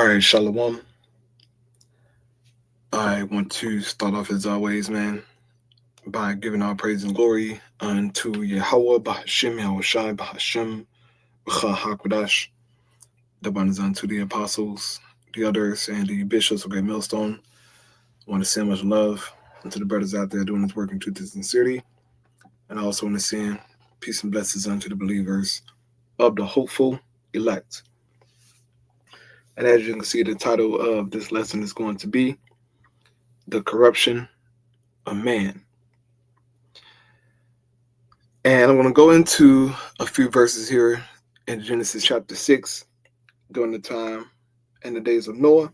All right, Shalom. I want to start off as always, man, by giving all praise and glory unto Yahweh, Bahashim, Yahushai, Bahashim, Hakwadash. The one is unto the apostles, the others, and the bishops of Great Millstone. I want to send much love unto the brothers out there doing this work in truth and sincerity. And I also want to send peace and blessings unto the believers of the hopeful elect. And as you can see, the title of this lesson is going to be The Corruption of Man. And I'm going to go into a few verses here in Genesis chapter 6 during the time and the days of Noah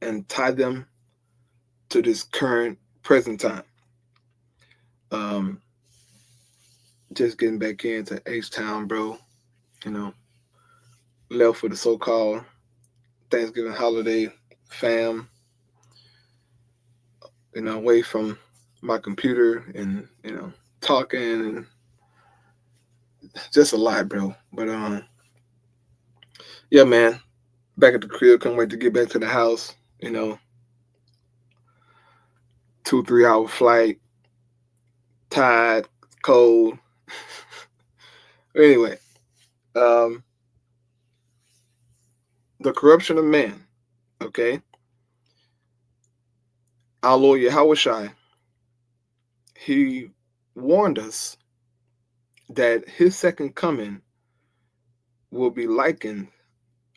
and tie them to this current present time. Just getting back into H-Town, bro. Left for the so-called Thanksgiving holiday fam, away from my computer and, talking and just a lot, bro. But, yeah, man, back at the crib, can't wait to get back to the house, 2-3 hour flight, tired, cold. Anyway, the corruption of man, okay? Our Lord Yahushai, he warned us that his second coming will be likened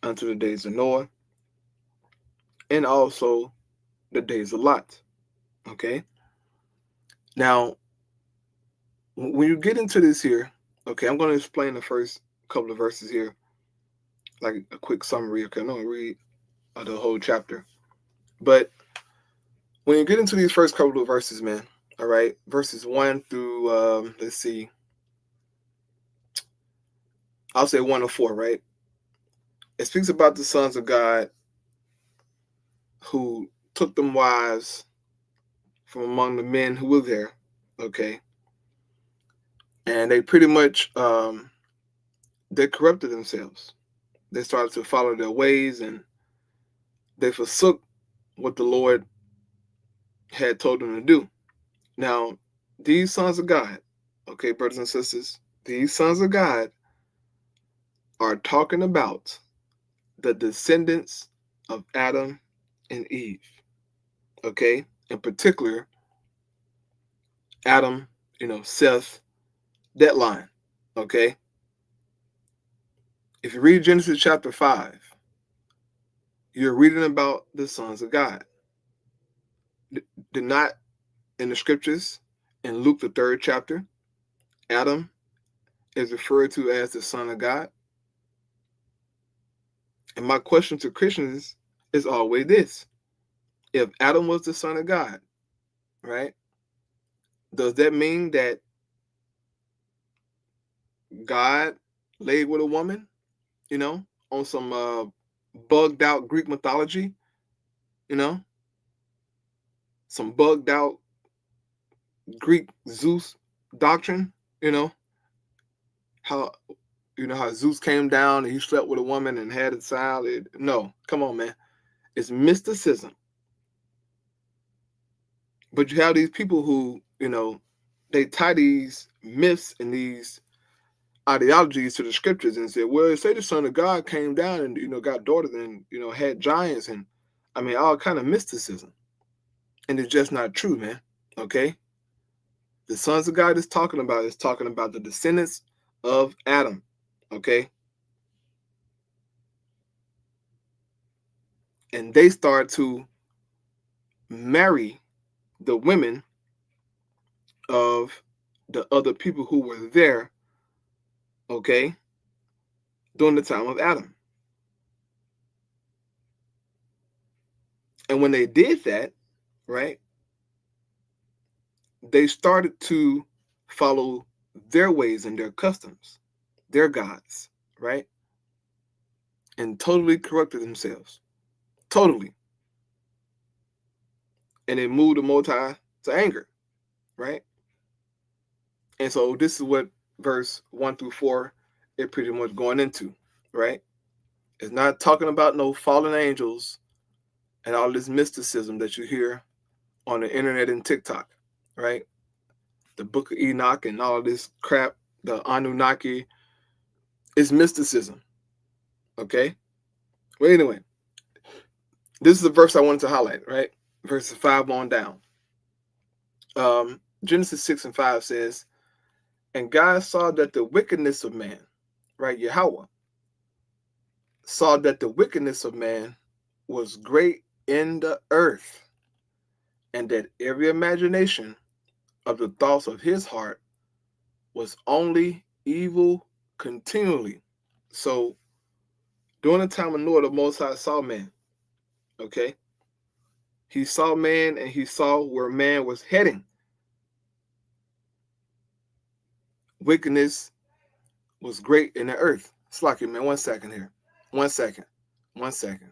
unto the days of Noah and also the days of Lot, okay? Now, when you get into this here, okay, I'm going to explain the first couple of verses here, like a quick summary, okay? I'm not going to read the whole chapter. But when you get into these first couple of verses, man, all right, verses 1 through, let's see, I'll say 1 to 4, right? It speaks about the sons of God who took them wives from among the men who were there, okay? And they pretty much, they corrupted themselves. They started to follow their ways and they forsook what the Lord had told them to do. Now, these sons of God, okay, brothers and sisters, these sons of God are talking about the descendants of Adam and Eve, okay? In particular, Adam, Seth, that line, okay? If you read Genesis chapter 5, you're reading about the sons of God. Did not, in the scriptures, in Luke, the 3rd chapter, Adam is referred to as the son of God. And my question to Christians is always this. If Adam was the son of God, right, does that mean that God laid with a woman, on some bugged out Greek mythology, some bugged out Greek Zeus doctrine, how how Zeus came down and he slept with a woman and had a child? No, come on, man. It's mysticism. But you have these people who, they tie these myths and these ideologies to the scriptures and say, well, say the son of God came down and, got daughters and, had giants and, all kind of mysticism. And it's just not true, man. Okay? The sons of God is talking about the descendants of Adam. Okay? And they start to marry the women of the other people who were there, okay, during the time of Adam. And when they did that, right, they started to follow their ways and their customs, their gods, right, and totally corrupted themselves. Totally. And it moved the Most High to anger, right? And so this is what verse 1 through 4 is pretty much going into, right? It's not talking about no fallen angels and all this mysticism that you hear on the internet and TikTok, right? The Book of Enoch and all this crap, the Anunnaki, is mysticism, okay? Well, anyway, this is the verse I wanted to highlight, right? Verses 5 on down. Genesis 6 and 5 says, and God saw that the wickedness of man, right? Yahweh saw that the wickedness of man was great in the earth, and that every imagination of the thoughts of his heart was only evil continually. So during the time of Noah, the Most High saw man, okay? He saw man and he saw where man was heading. Wickedness was great in the earth. Slacky, man, 1 second here. 1 second. 1 second.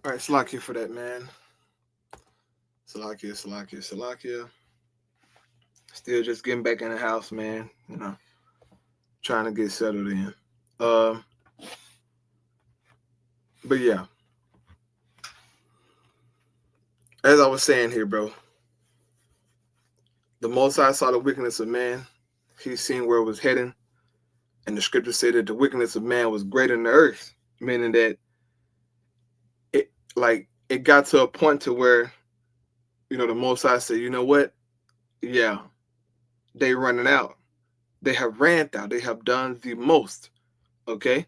All right, Salakia for that, man. Salakia. Still just getting back in the house, man. You know, trying to get settled in. Um, but yeah, as I was saying here, bro, the Most High saw the wickedness of man. He seen where it was heading, and the scripture said that the wickedness of man was greater than the earth, meaning that it got to a point to where the Most High said, you know what? Yeah, they running out. They have ran out. They have done the most. Okay,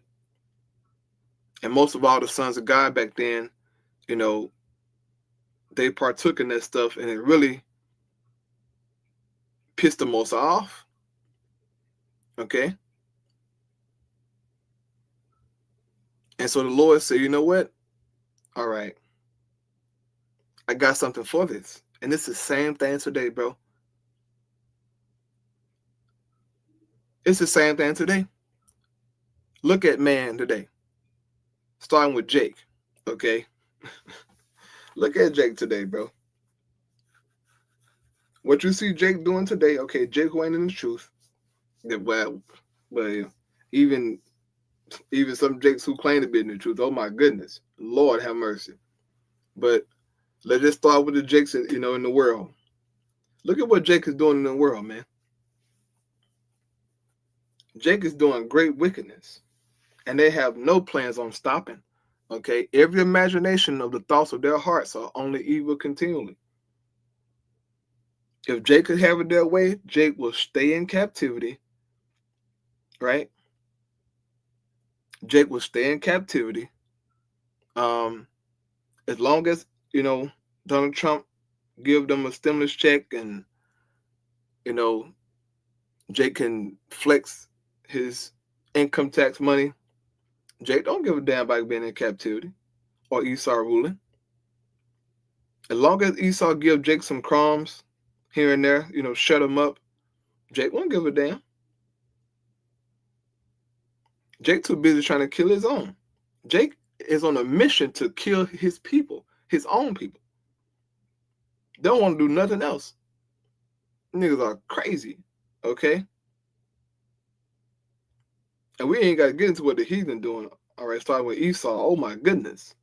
and most of all the sons of God back then, you know, they partook in that stuff, and it really pissed the Most High off. Okay, and so the Lord said, you know what? All right, I got something for this, and it's the same thing today, bro. It's the same thing today. Look at man today, starting with Jake. Okay, look at Jake today, bro. What you see Jake doing today? Okay, Jake who ain't in the truth. Well, even even some Jakes who claim to be in the truth. Oh my goodness, Lord have mercy. But let's just start with the Jakes, in the world. Look at what Jake is doing in the world, man. Jake is doing great wickedness, and they have no plans on stopping. Okay, every imagination of the thoughts of their hearts are only evil continually. If Jake could have it their way, Jake will stay in captivity, right? Jake will stay in captivity. As long as Donald Trump give them a stimulus check and you know Jake can flex his income tax money. Jake don't give a damn about being in captivity or Esau ruling. As long as Esau give Jake some crumbs here and there, shut him up, Jake won't give a damn. Jake too busy trying to kill his own. Jake is on a mission to kill his people, his own people. They don't want to do nothing else. Niggas are crazy, okay? And we ain't got to get into what the heathen doing. All right, starting with Esau. Oh my goodness.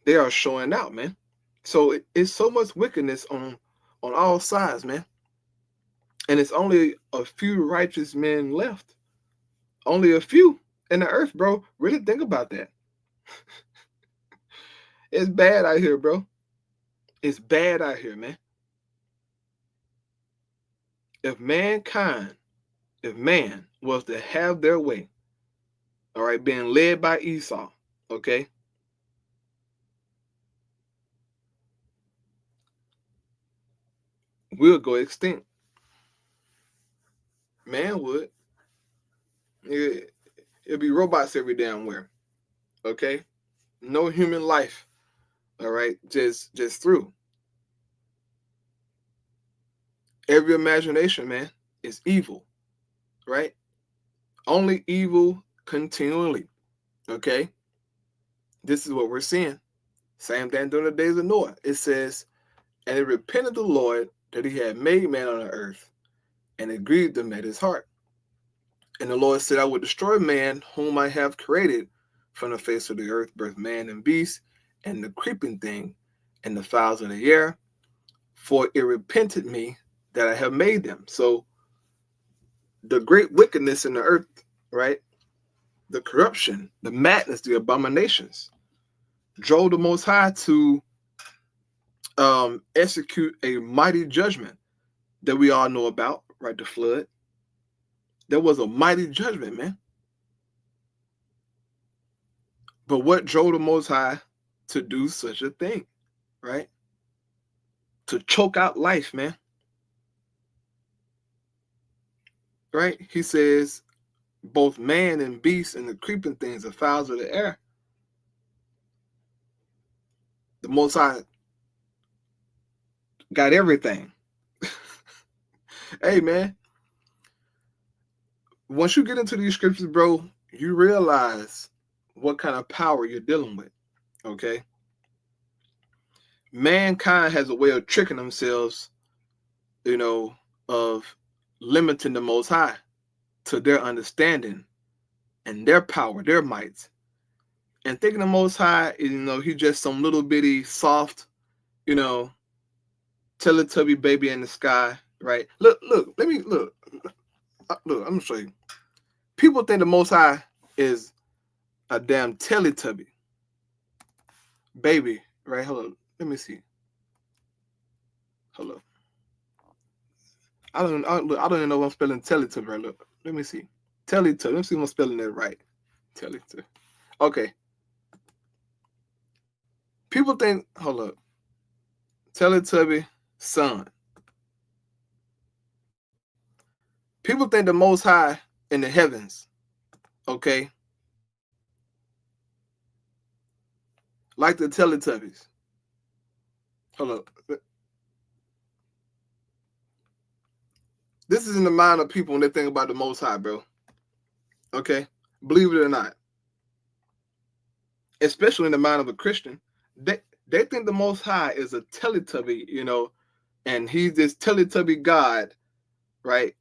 They are showing out, man. So it's so much wickedness on all sides, man. And it's only a few righteous men left. Only a few in the earth, bro. Really think about that. It's bad out here, bro. It's bad out here, man. If man was to have their way, all right, being led by Esau, okay, we'll go extinct. Man would. It'll be robots every damn where, okay? No human life, all right, just through. Every imagination, man, is evil, right? Only evil continually, okay? This is what we're seeing. Same thing during the days of Noah. It says, and it repented the Lord that he had made man on the earth, and it grieved him at his heart. And the Lord said, I will destroy man whom I have created from the face of the earth, both man and beast, and the creeping thing, and the fowls of the air, for it repented me that I have made them. So the great wickedness in the earth, right? The corruption, the madness, the abominations, drove the Most High to execute a mighty judgment that we all know about, right? The flood. There was a mighty judgment, man. But what drove the Most High to do such a thing, right? To choke out life, man. Right? He says, both man and beast and the creeping things, the fowls of the air. The Most High got everything. Hey, man. Once you get into these scriptures, bro, you realize what kind of power you're dealing with, okay? Mankind has a way of tricking themselves, of limiting the Most High to their understanding and their power, their might. And thinking the Most High, he's just some little bitty, soft, Teletubby baby in the sky, right? Look, let me look. Look, I'm gonna show you. People think the Most High is a damn Teletubby baby, right? Hold on, let me see. Hold up. I don't even know if I'm spelling Teletubby right. Look, let me see. Teletubby. Let me see if I'm spelling that right. Teletubby. Okay. People think. Hold up. Teletubby son. People think the Most High in the heavens, okay, like the Teletubbies. Hold up. This is in the mind of people when they think about the Most High, bro. Okay? Believe it or not. Especially in the mind of a Christian. They think the Most High is a Teletubby, and he's this Teletubby God, right?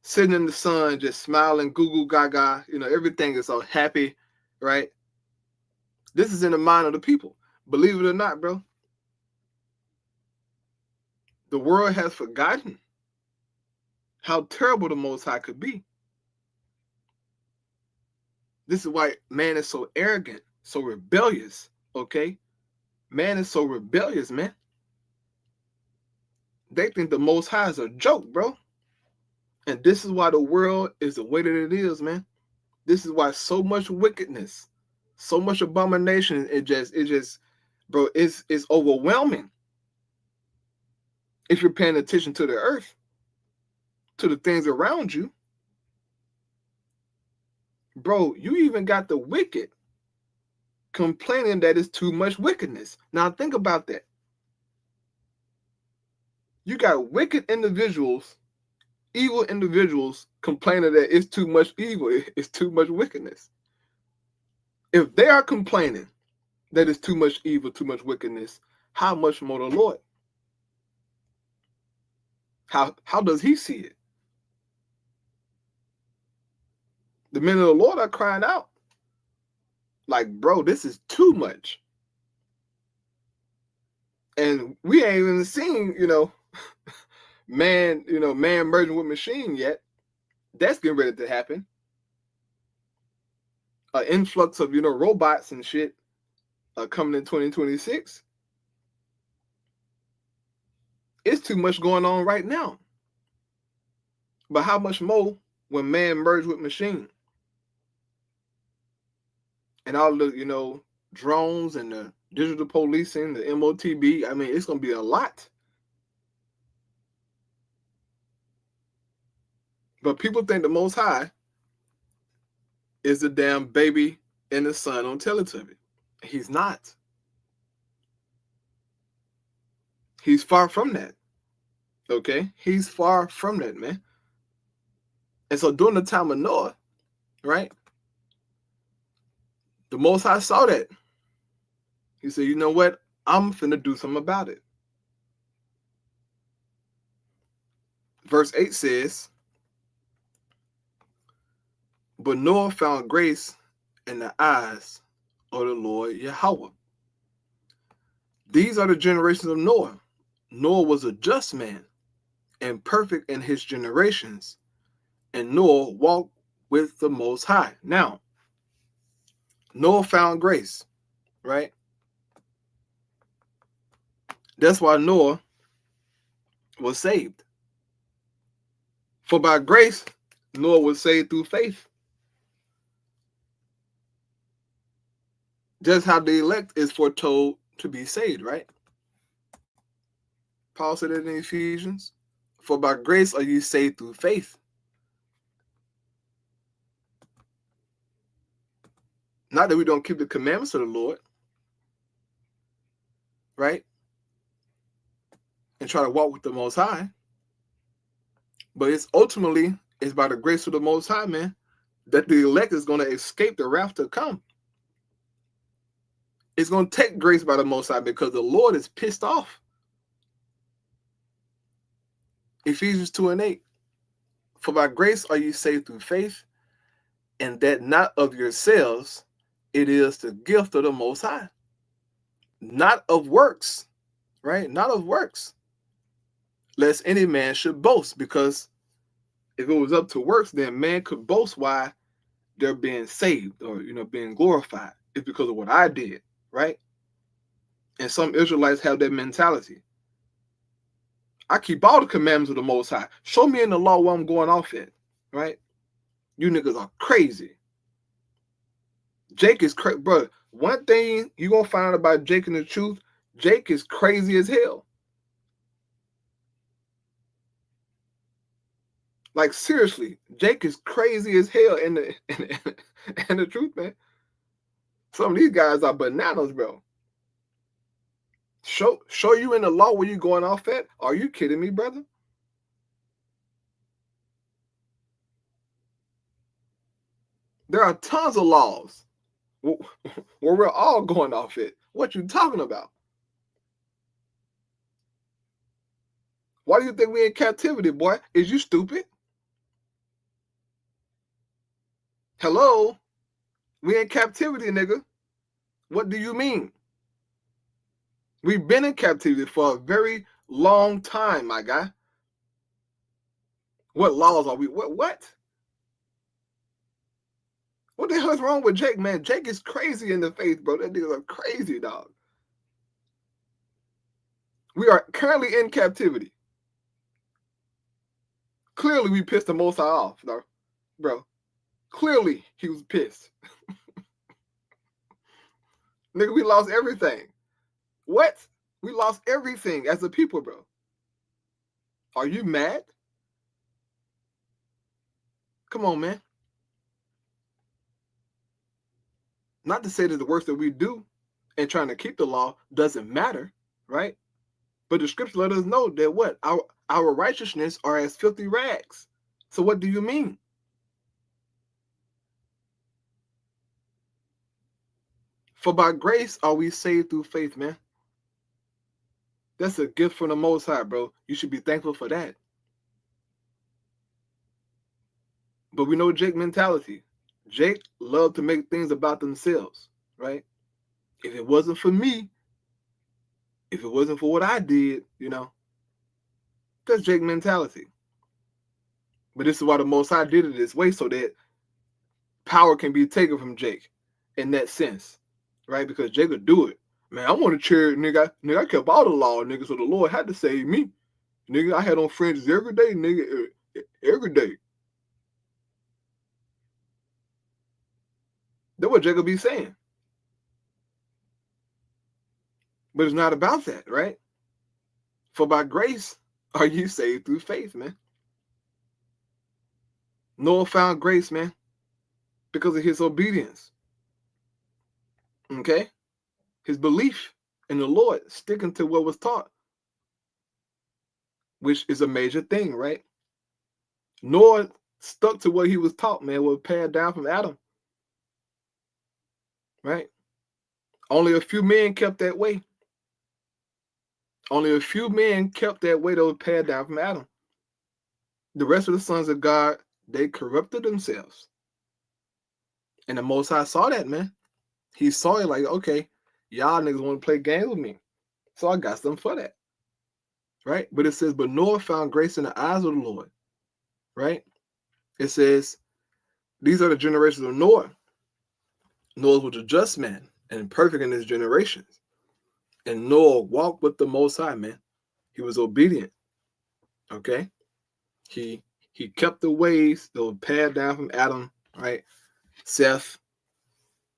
Sitting in the sun, just smiling, goo goo gaga, everything is so happy, right? This is in the mind of the people. Believe it or not, bro. The world has forgotten how terrible the Most High could be. This is why man is so arrogant, so rebellious, okay? Man is so rebellious, man. They think the Most High is a joke, bro. And this is why the world is the way that it is, man. This is why so much wickedness, so much abomination, it just, bro, it's overwhelming. if you're paying attention to the earth, to the things around you, bro, you even got the wicked complaining that it's too much wickedness. Now think about that. You got wicked individuals, evil individuals complaining that it's too much evil, it's too much wickedness. If they are complaining that it's too much evil, too much wickedness, how much more the Lord? How does he see it? The men of the Lord are crying out like, bro, this is too much. And we ain't even seen, man merging with machine yet. That's getting ready to happen. An influx of, robots and shit coming in 2026. It's too much going on right now. But how much more when man merged with machine? And all the, drones and the digital policing, the MOTB, I mean, it's going to be a lot. But people think the Most High is the damn baby in the sun on Teletubby. He's not. He's far from that. Okay? He's far from that, man. And so during the time of Noah, right? The Most High saw that. He said, you know what? I'm finna do something about it. Verse 8 says, but Noah found grace in the eyes of the Lord Yahweh. These are the generations of Noah. Noah was a just man and perfect in his generations, and Noah walked with the Most High. Now, Noah found grace, right? That's why Noah was saved. For by grace, Noah was saved through faith. Just how the elect is foretold to be saved, right? Paul said it in Ephesians. For by grace are you saved through faith. Not that we don't keep the commandments of the Lord, right? And try to walk with the Most High. But it's ultimately by the grace of the Most High, man, that the elect is going to escape the wrath to come. It's going to take grace by the Most High because the Lord is pissed off. Ephesians 2:8. For by grace are you saved through faith, and that not of yourselves, it is the gift of the Most High. Not of works, right? Not of works, lest any man should boast, because if it was up to works, then man could boast why they're being saved or, being glorified. It's because of what I did, right? And some Israelites have that mentality. I keep all the commandments of the Most High. Show me in the law where I'm going off at, right? You niggas are crazy. Jake is crazy, bro. One thing you're going to find out about Jake and the truth, Jake is crazy as hell. Like, seriously, Jake is crazy as hell in the truth, man. Some of these guys are bananas, bro. Show you in the law where you going off at? Are you kidding me, brother? There are tons of laws where we're all going off it. What you talking about? Why do you think we in captivity, boy? Is you stupid? Hello? We in captivity, nigga. What do you mean? We've been in captivity for a very long time, my guy. What laws are we? What? What the hell is wrong with Jake, man? Jake is crazy in the faith, bro. That nigga's a crazy dog. We are currently in captivity. Clearly, we pissed the Most High off, bro. Clearly, he was pissed. Nigga, we lost everything. What? We lost everything as a people, bro. Are you mad? Come on, man. Not to say that the works that we do and trying to keep the law doesn't matter, right? But the scripture let us know that what? Our righteousness are as filthy rags. So what do you mean? For by grace are we saved through faith, man. That's a gift from the Most High, bro. You should be thankful for that. But we know Jake mentality. Jake loved to make things about themselves, right? If it wasn't for me, if it wasn't for what I did, that's Jake mentality. But this is why the Most High did it this way, so that power can be taken from Jake in that sense, right? Because Jake would do it. Man, I want to cheer, nigga. I kept all the law, nigga, so the Lord had to save me. Nigga, I had on fringes every day, nigga, every day. That's what Jacob be saying. But it's not about that, right? For by grace are you saved through faith, man. Noah found grace, man, because of his obedience. Okay? His belief in the Lord, sticking to what was taught, which is a major thing, right? Noah stuck to what he was taught, man, was passed down from Adam, right? Only a few men kept that way. Only a few men kept that way that was passed down from Adam. The rest of the sons of God, they corrupted themselves. And the Most High saw that, man. He saw it like, okay, y'all niggas want to play games with me. So I got something for that. Right? But it says, but Noah found grace in the eyes of the Lord. Right? It says, these are the generations of Noah. Noah was a just man and perfect in his generations. And Noah walked with the Most High, man. He was obedient. Okay? He kept the ways that were passed down from Adam, right? Seth,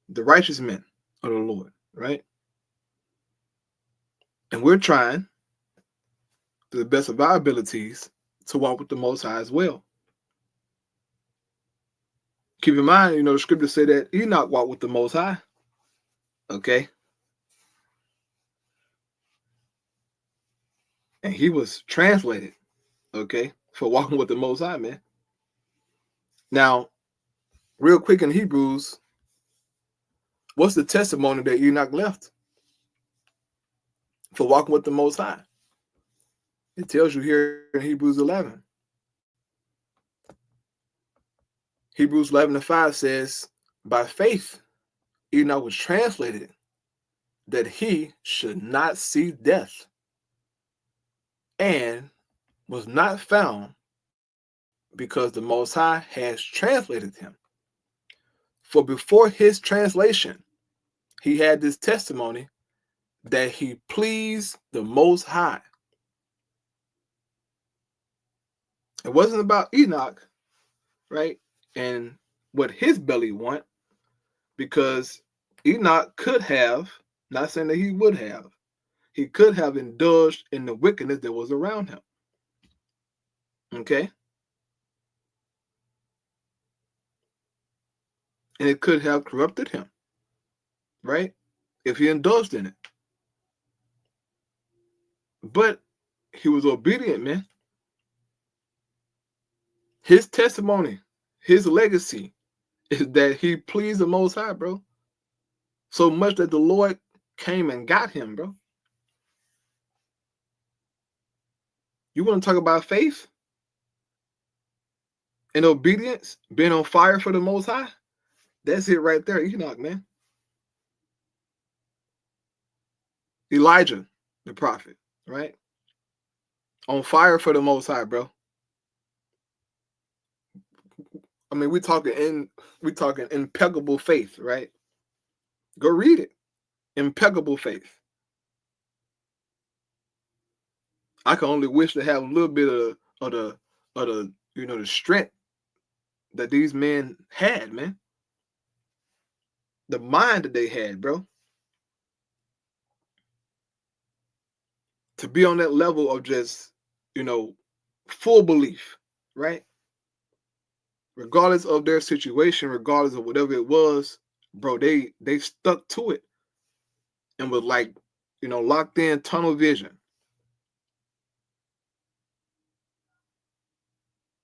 the righteous men of the Lord, right? And we're trying, to the best of our abilities, to walk with the Most High as well. Keep in mind, the scriptures say that Enoch walked with the Most High. Okay? And he was translated, okay, for walking with the Most High, man. Now, real quick in Hebrews, what's the testimony that Enoch left for walking with the Most High? It tells you here in Hebrews 11. Hebrews 11:5 says, by faith, Enoch was translated that he should not see death, and was not found because the Most High has translated him. For before his translation, he had this testimony that he pleased the Most High. It wasn't about Enoch, right? And what his belly want, because Enoch could have, not saying that he would have, he could have indulged in the wickedness that was around him. Okay? And it could have corrupted him, right? If he indulged in it. But he was obedient, man. His testimony, his legacy is that he pleased the Most High, bro. So much that the Lord came and got him, bro. You want to talk about faith and obedience, being on fire for the Most High? That's it right there, Enoch, man. Elijah, the prophet, right? On fire for the Most High, bro. I mean, we talking impeccable faith, right? Go read it. Impeccable faith. I can only wish to have a little bit of the strength that these men had, man. The mind that they had, bro. To be on that level of just, full belief, right? Regardless of their situation, regardless of whatever it was, bro, they stuck to it and was like, locked in tunnel vision.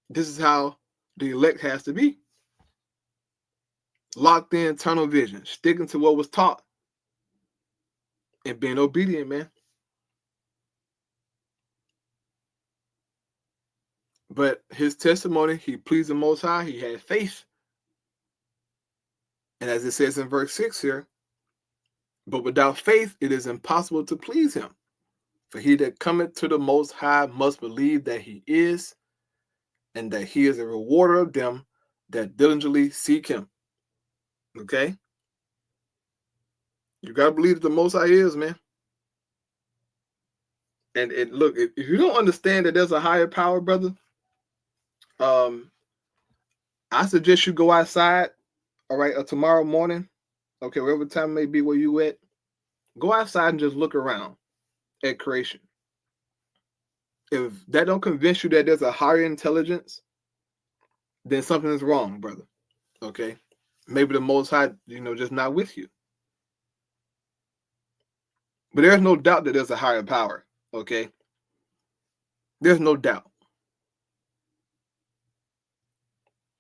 This is how the elect has to be. Locked in tunnel vision, sticking to what was taught and being obedient, man. But his testimony, he pleased the Most High. He had faith. And as it says in verse 6 here, but without faith, it is impossible to please him. For he that cometh to the Most High must believe that he is, and that he is a rewarder of them that diligently seek him. Okay? You got to believe that the Most High is, man. And look, if you don't understand that there's a higher power, brother, I suggest you go outside, all right, tomorrow morning, okay, wherever time it may be where you at, go outside and just look around at creation. If that don't convince you that there's a higher intelligence, then something is wrong, brother. Okay? Maybe the Most High, just not with you. But there's no doubt that there's a higher power. Okay? There's no doubt.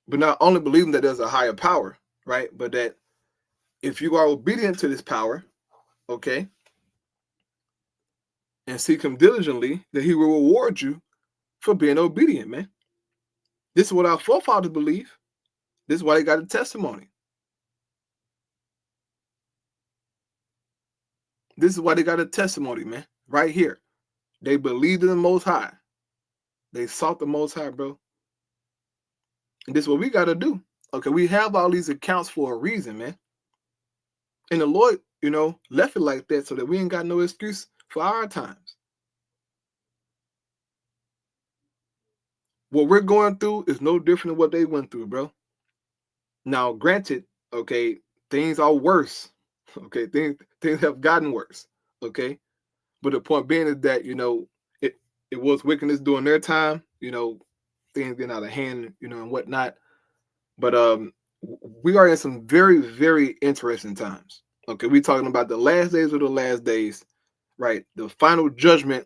But not only believing that there's a higher power, right? But that if you are obedient to this power, okay, and seek him diligently, that he will reward you for being obedient, man. This is what our forefathers believe. This is why they got a testimony. This is why they got a testimony, man. Right here. They believed in the Most High. They sought the Most High, bro. And this is what we got to do. Okay, we have all these accounts for a reason, man. And the Lord, left it like that so that we ain't got no excuse for our times. What we're going through is no different than what they went through, bro. Now, granted, okay, things are worse. Okay, things have gotten worse. Okay, but the point being is that it was wickedness during their time. Things getting out of hand, and whatnot. But we are in some very, very interesting times. Okay, we're talking about the last days of the last days, right? The final judgment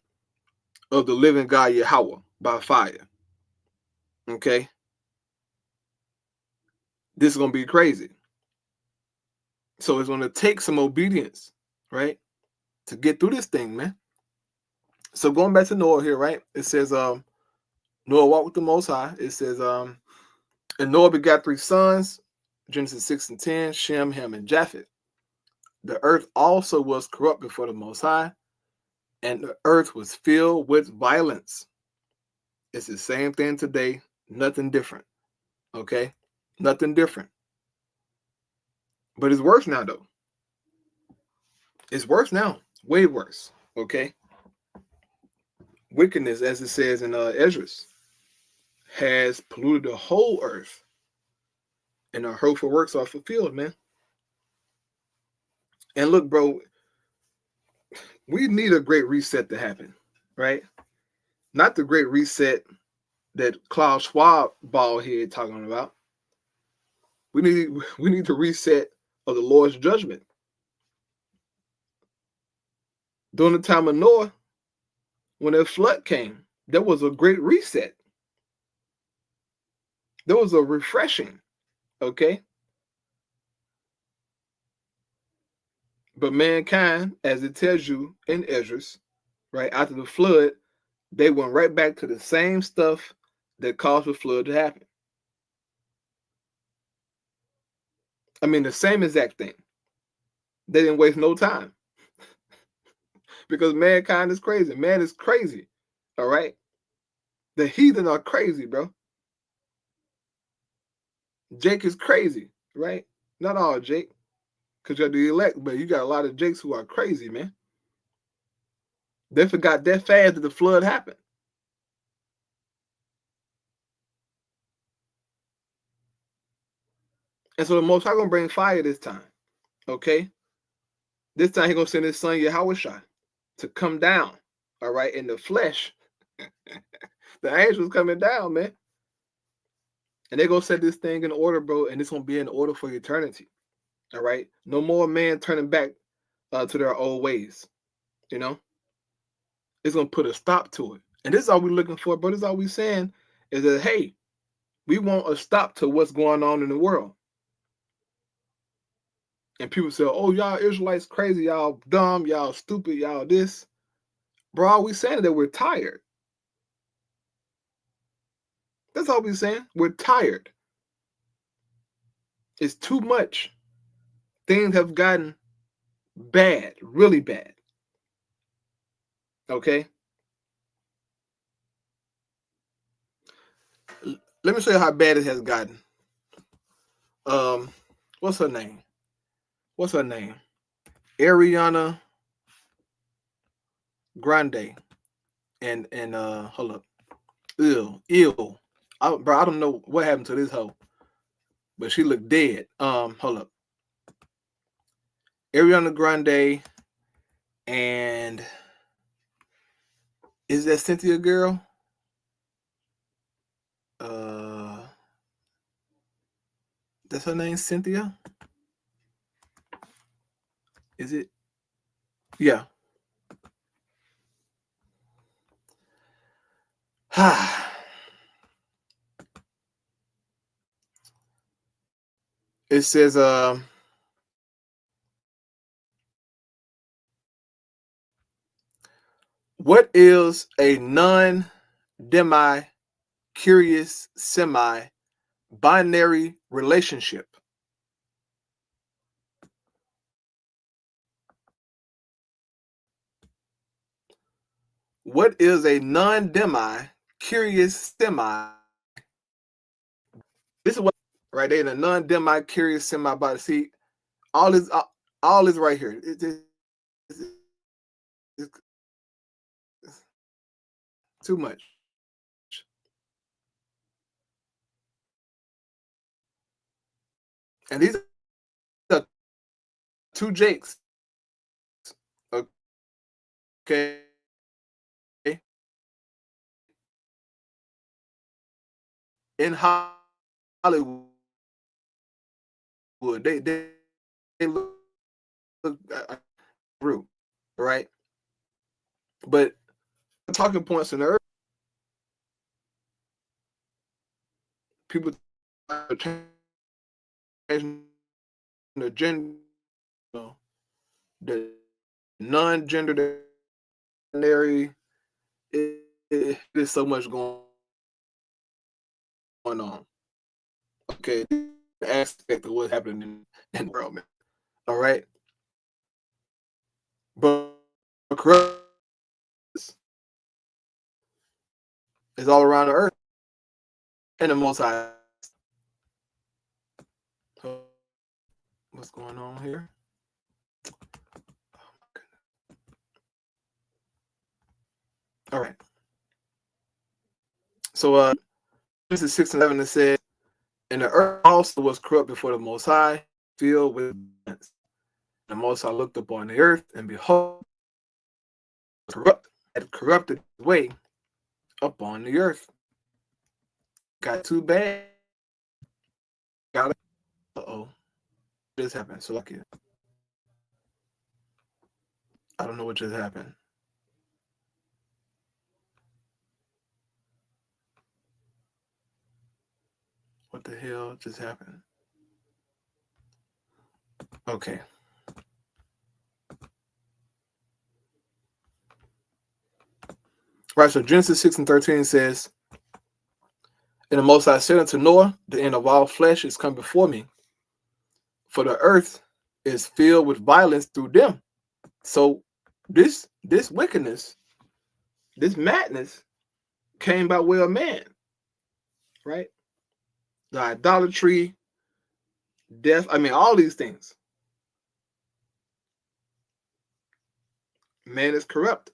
of the living God Yahweh by fire. Okay, this is gonna be crazy. So it's gonna take some obedience, right, to get through this thing, man. So going back to Noah here, right? It says, Noah walked with the Most High. It says, and Noah begot 3 sons, Genesis 6 and 10, Shem, Ham, and Japheth. The earth also was corrupt before the Most High, and the earth was filled with violence. It's the same thing today, nothing different. Okay? Nothing different. But it's worse now, though. It's worse now. Way worse. Okay? Wickedness, as it says in Esdras, has polluted the whole earth. And our hurtful works are fulfilled, man. And look, bro, we need a great reset to happen, right? Not the great reset that Klaus Schwab bald head talking about. We need the reset of the Lord's judgment. During the time of Noah, when the flood came, there was a great reset. There was a refreshing, okay? But mankind, as it tells you in Esdras, right, after the flood, they went right back to the same stuff that caused the flood to happen. I mean, the same exact thing. They didn't waste no time. Because mankind is crazy. Man is crazy. All right? The heathen are crazy, bro. Jake is crazy, right? Not all Jake, because you're the elect, but you got a lot of Jakes who are crazy, man. They forgot that fast that the flood happened. And so the Most High gonna bring fire this time, okay? This time he gonna send his son Yahushua to come down, all right, in the flesh. The angels coming down, man. And they're gonna set this thing in order, bro, and it's gonna be in order for eternity. All right. No more man turning back to their old ways. You know, it's gonna put a stop to it. And this is all we're looking for, bro. This is all we're saying is that hey, we want a stop to what's going on in the world. And people say, oh, y'all Israelites crazy, y'all dumb, y'all stupid, y'all this. Bro, all we saying is that we're tired. That's all we're saying. We're tired. It's too much. Things have gotten bad, really bad. Okay? Let me show you how bad it has gotten. What's her name? What's her name? Ariana Grande. And hold up. Ew. Bro, I don't know what happened to this hoe. But she looked dead. Hold up. Ariana Grande and is that Cynthia girl? That's her name, Cynthia? Is it? Yeah. It says what is a non-demi curious semi-binary relationship? What is a non-demi curious semi? This is what right there in a non-demi curious semi-binary. See, all is right here. It's too much. And these are two Jakes. Okay. In Hollywood, they look rude, right? But talking points in the earth, people changing the gender, the non-gender binary. There's so much going on. Okay, the aspect of what's happening in the world, man. All right, but corrupt is all around the earth and the Most High. So what's going on here? All right. So this is 6 and 7. It says, and the earth also was corrupt before the Most High, filled with violence. The Most High looked upon the earth, and behold, had corrupted his way upon the earth. Got too bad. Got it. Uh-oh. What just happened? So lucky. I don't know what just happened. What the hell just happened? Okay. Right, so Genesis 6 and 13 says, and the Most High said unto Noah, the end of all flesh is come before me, for the earth is filled with violence through them. So this wickedness, this madness came by way of man, right? The idolatry, death, all these things. Man is corrupt.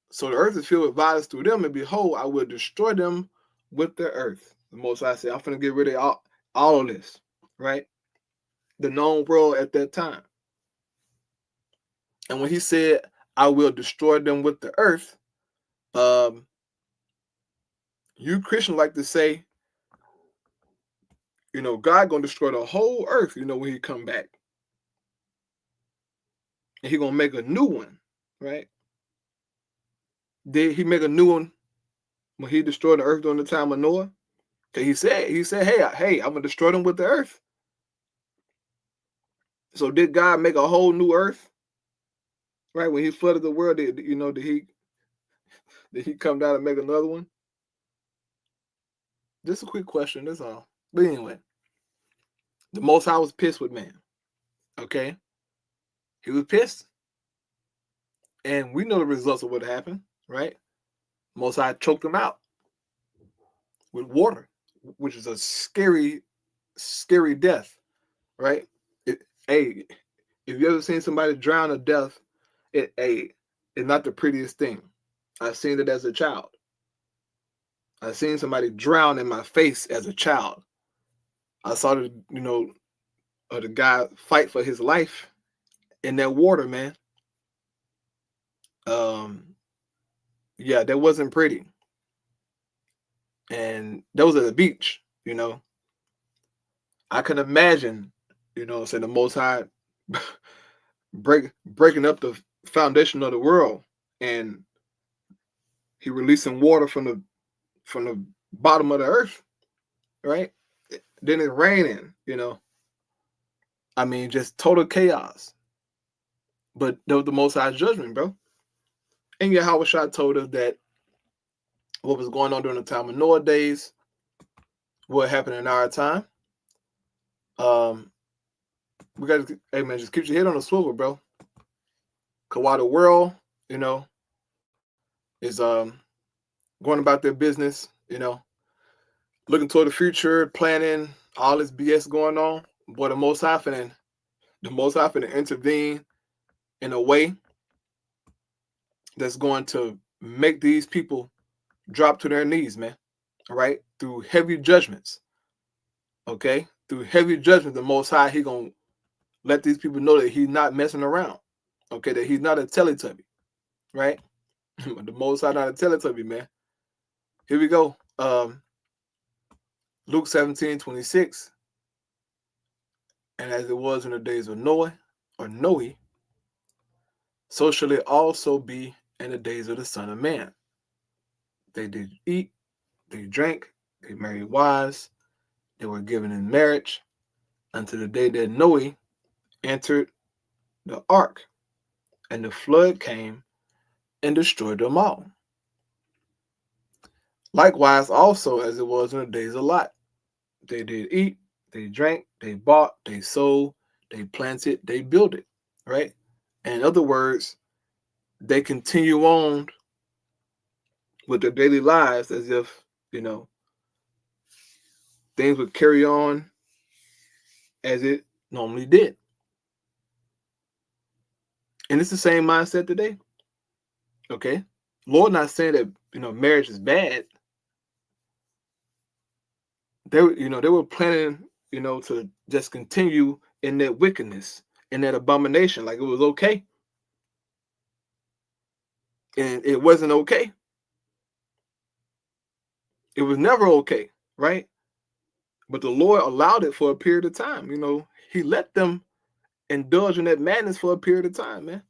So the earth is filled with violence through them, and behold, I will destroy them with the earth. The Most High said, I'm going to get rid of all of this, right? The known world at that time. And when he said, I will destroy them with the earth, You Christians like to say, God gonna destroy the whole earth, when he come back. And he gonna make a new one, right? Did he make a new one when he destroyed the earth during the time of Noah? Cause he said, hey, I'm gonna destroy them with the earth. So did God make a whole new earth? Right? When he flooded the world, did he come down and make another one? Just a quick question, that's all. But anyway, the Most High was pissed with man. Okay? He was pissed. And we know the results of what happened, right? Most High choked him out with water, which is a scary, scary death, right? Hey, if you ever seen somebody drown to death, it's not the prettiest thing. I've seen it as a child. I've seen somebody drown in my face as a child. I saw the guy fight for his life in that water, man. Yeah, that wasn't pretty. And that was at the beach, I can imagine, saying the Most High breaking up the foundation of the world, and he releasing water from the bottom of the earth, right? Then it's raining, I mean, just total chaos. But that was the Most High's judgment, bro. And Yahushua told us that what was going on during the time of Noah days, what happened in our time. We got to, hey man, just keep your head on the swivel, bro. Cause while the world, is going about their business, looking toward the future, planning all this BS going on, boy, the Most High finna intervene in a way that's going to make these people drop to their knees, man. All right, through heavy judgments. Okay, through heavy judgment, the Most High, he gonna let these people know that he's not messing around. Okay, that he's not a Teletubby, right? The Most High not a Teletubby, man. Here we go. Luke 17:26. And as it was in the days of Noah, so shall it also be in the days of the Son of Man. They did eat, they drank, they married wives, they were given in marriage until the day that Noah entered the ark, and the flood came and destroyed them all. Likewise, also as it was in the days of Lot, they did eat, they drank, they bought, they sold, they planted, they built it, right? And in other words, they continue on with their daily lives as if, things would carry on as it normally did. And it's the same mindset today. Okay? Lord not saying that, marriage is bad. They were planning, to just continue in that wickedness, in that abomination, like it was okay. And it wasn't okay. It was never okay, right? But the Lord allowed it for a period of time. He let them indulge in that madness for a period of time, man.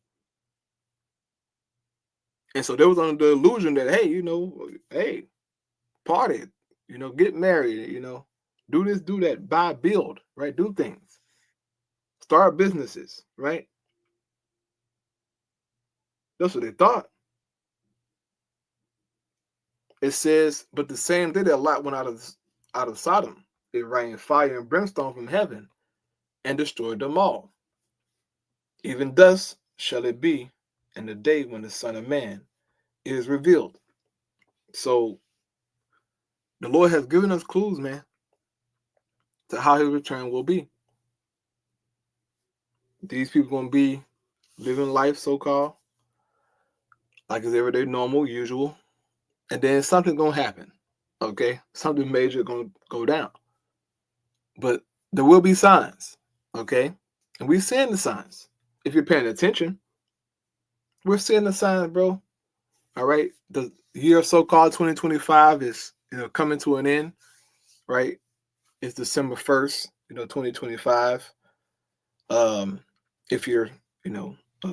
And so they was under the illusion that, hey, party, get married, do this, do that, buy, build, right? Do things, start businesses, right? That's what they thought. It says, but the same day that Lot went out of Sodom, it rained fire and brimstone from heaven and destroyed them all. Even thus shall it be in the day when the Son of Man is revealed. So the Lord has given us clues, man, to how his return will be. These people going to be living life, so-called, like it's everyday, normal, usual. And then something going to happen, okay? Something major going to go down. But there will be signs, okay? And we're seeing the signs. If you're paying attention, we're seeing the signs, bro. All right? The year so-called 2025 is coming to an end, right? It's December 1st, 2025. If you're,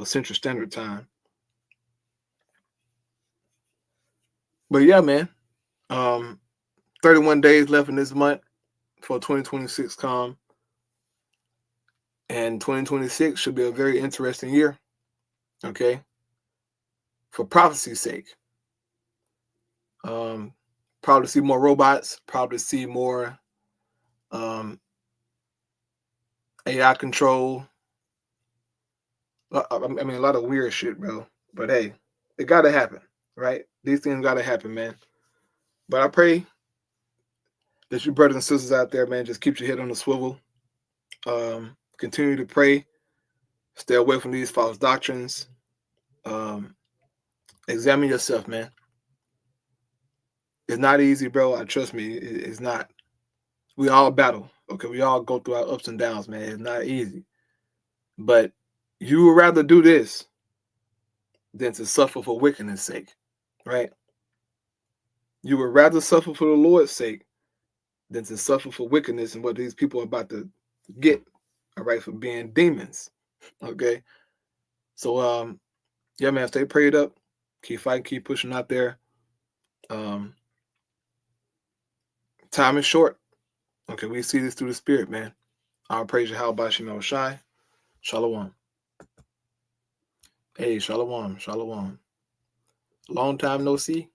Central Standard Time. But yeah, man. 31 days left in this month for 2026 come. And 2026 should be a very interesting year. Okay. For prophecy's sake. Probably see more robots, probably see more AI control. I mean, a lot of weird shit, bro. But hey, it gotta happen, right? These things gotta happen, man. But I pray that you brothers and sisters out there, man, just keep your head on the swivel. Continue to pray. Stay away from these false doctrines. Examine yourself, man. It's not easy, bro. Trust me, it's not. We all battle. Okay, we all go through our ups and downs, man. It's not easy. But you would rather do this than to suffer for wickedness' sake, right? You would rather suffer for the Lord's sake than to suffer for wickedness and what these people are about to get, all right, for being demons, okay? So, yeah, man, stay prayed up. Keep fighting, keep pushing out there. Time is short. Okay, we see this through the Spirit, man. I'll praise you, how about Shemel Shai. Shalom. Hey, shalom, shalom. Long time no see.